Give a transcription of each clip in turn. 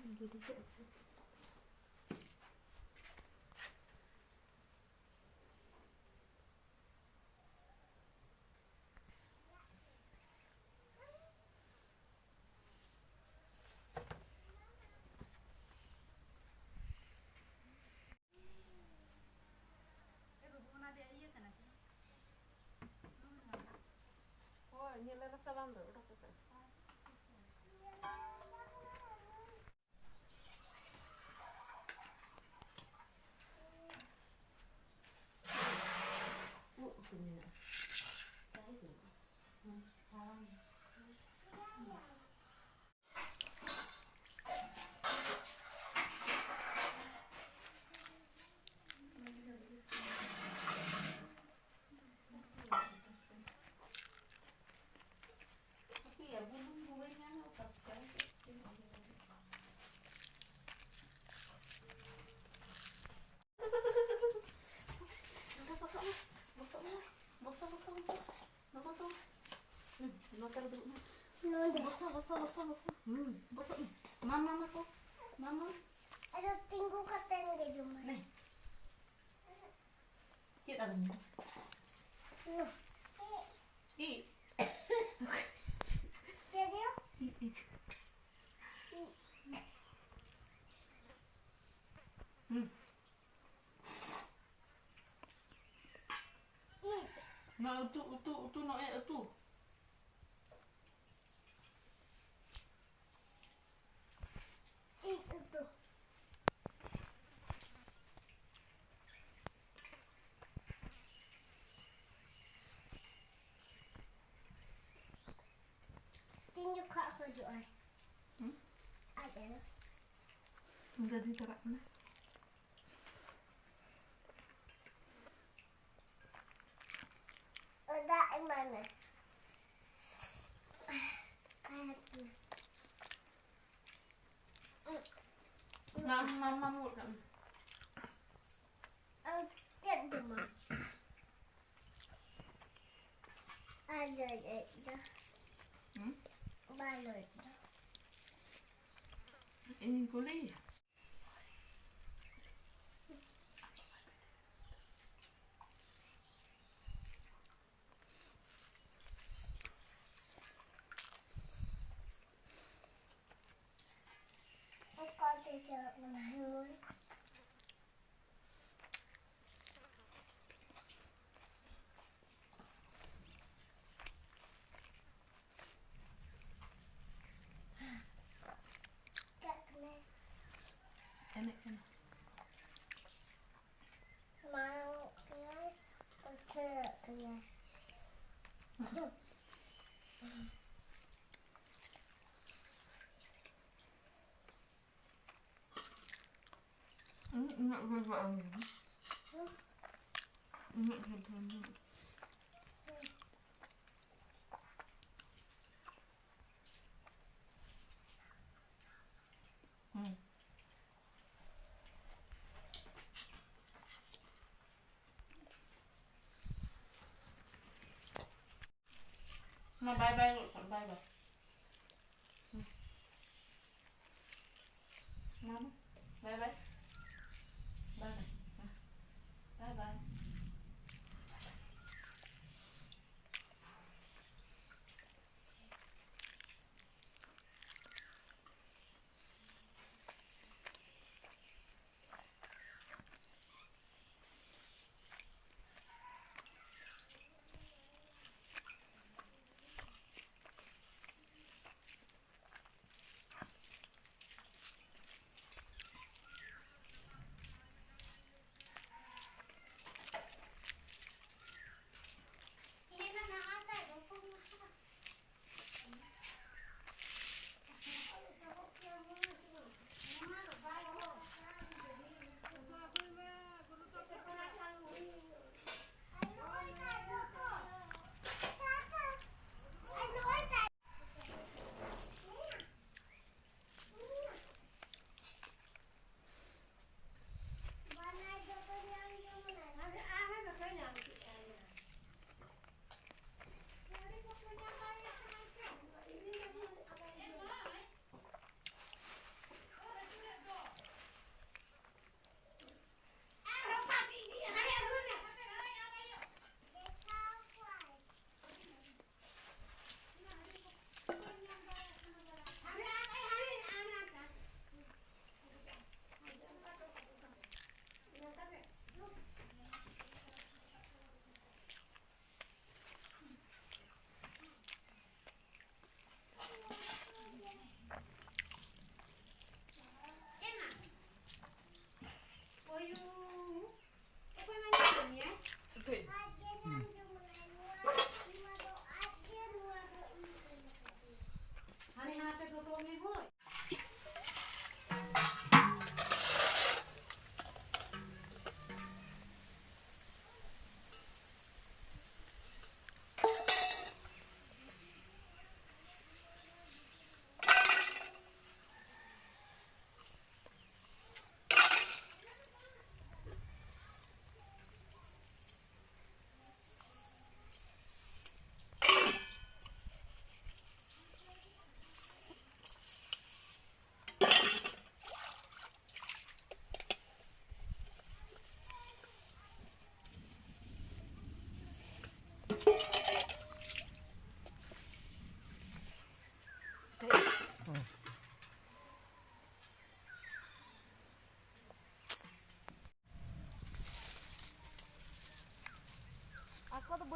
Jadi ini rasa bambu udah selesai. Makan dulu. Bosok. Mama masuk. Mama. Ada tinggu katanya di rumah. Nih. Kita dulu. Ih. Jadi ya? Nah, itu no itu. Itu. Tinjuk kak aku jual. Ada. Enggak ditarak mana? Ada di mana? Nah, mama mau kan. Ada di mana? Ada itu. Baloi. Ini kuliah. Kau tidak menanggung. Enak. Mau kenal, kenal. Ini enggak berapa ini. Enggak berapa. Nah, bye-bye look, bye-bye. Mama, bye-bye. Bye-bye. Bye-bye.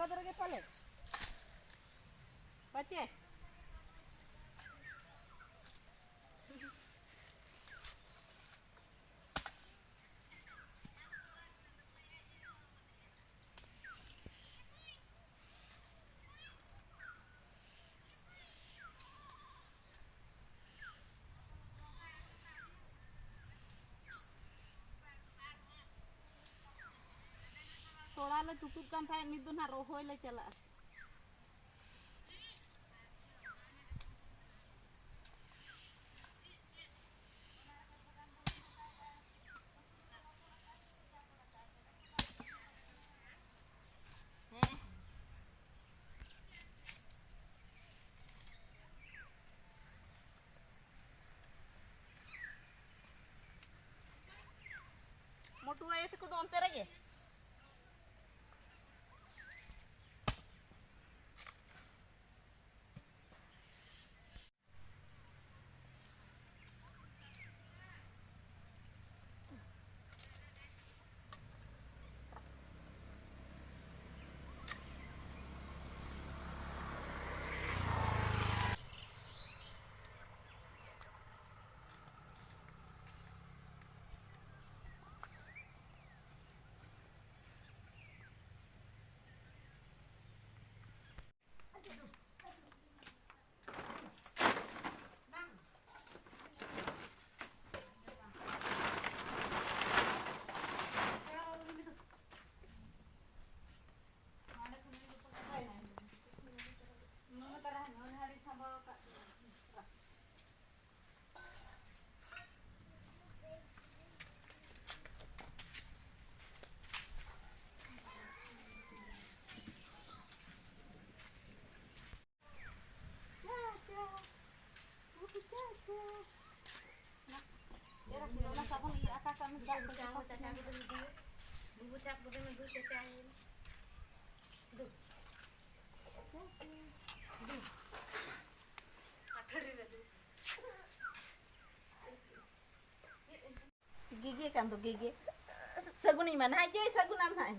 Awadar ke pale. Baca. Tolak le tutup kan saya ni tu nak rohoi le cala. Motu ayat ko do onte rage. Gigi kan tu gigi. Sagun ni mana aja sagun am hai.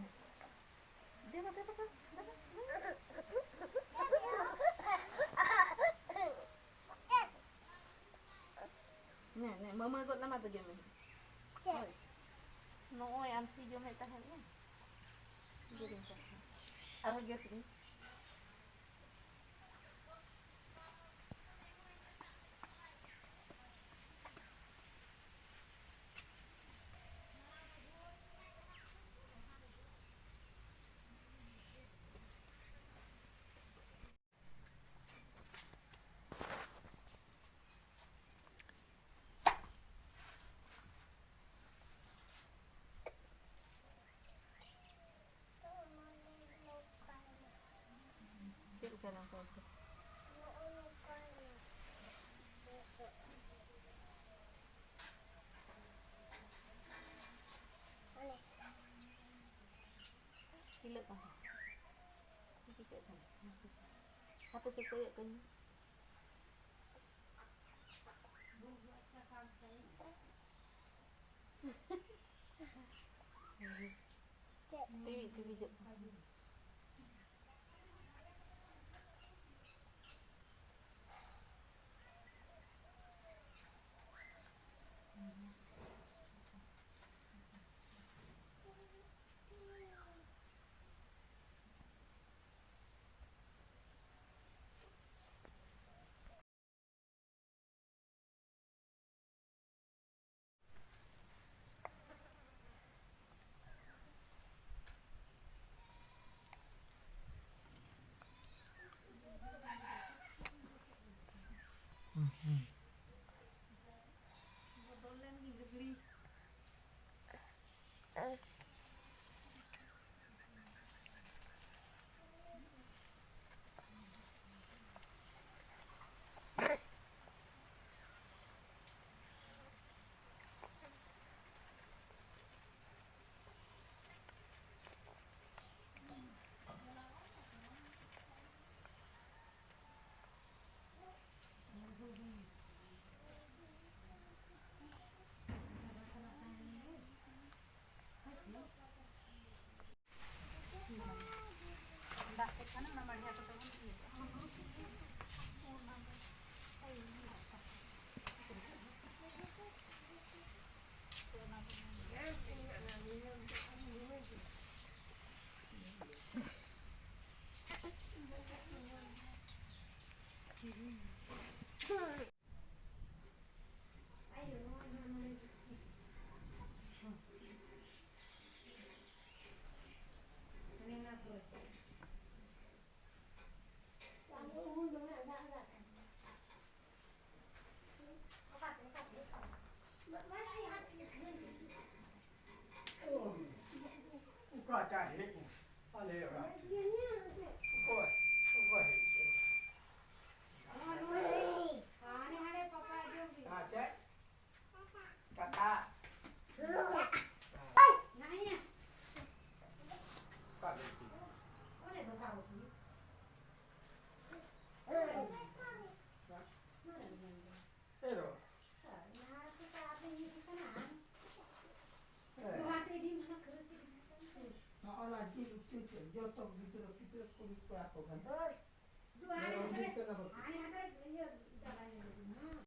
Dia apa apa. Nih, mama ikut nama tu game. No, oi am si jom hai tahan ni. Jadi sah. Arah gitu. Sekarang kau. Hilang apa? Kita tak. Apa sih koyak kan? TV je. baca ini. Ale ora. Koi. Cek. Kakak. Kak Leti. Pero. Nah, lagi lucu jotok gitu kita kulit apa kan? Kalau kita dapat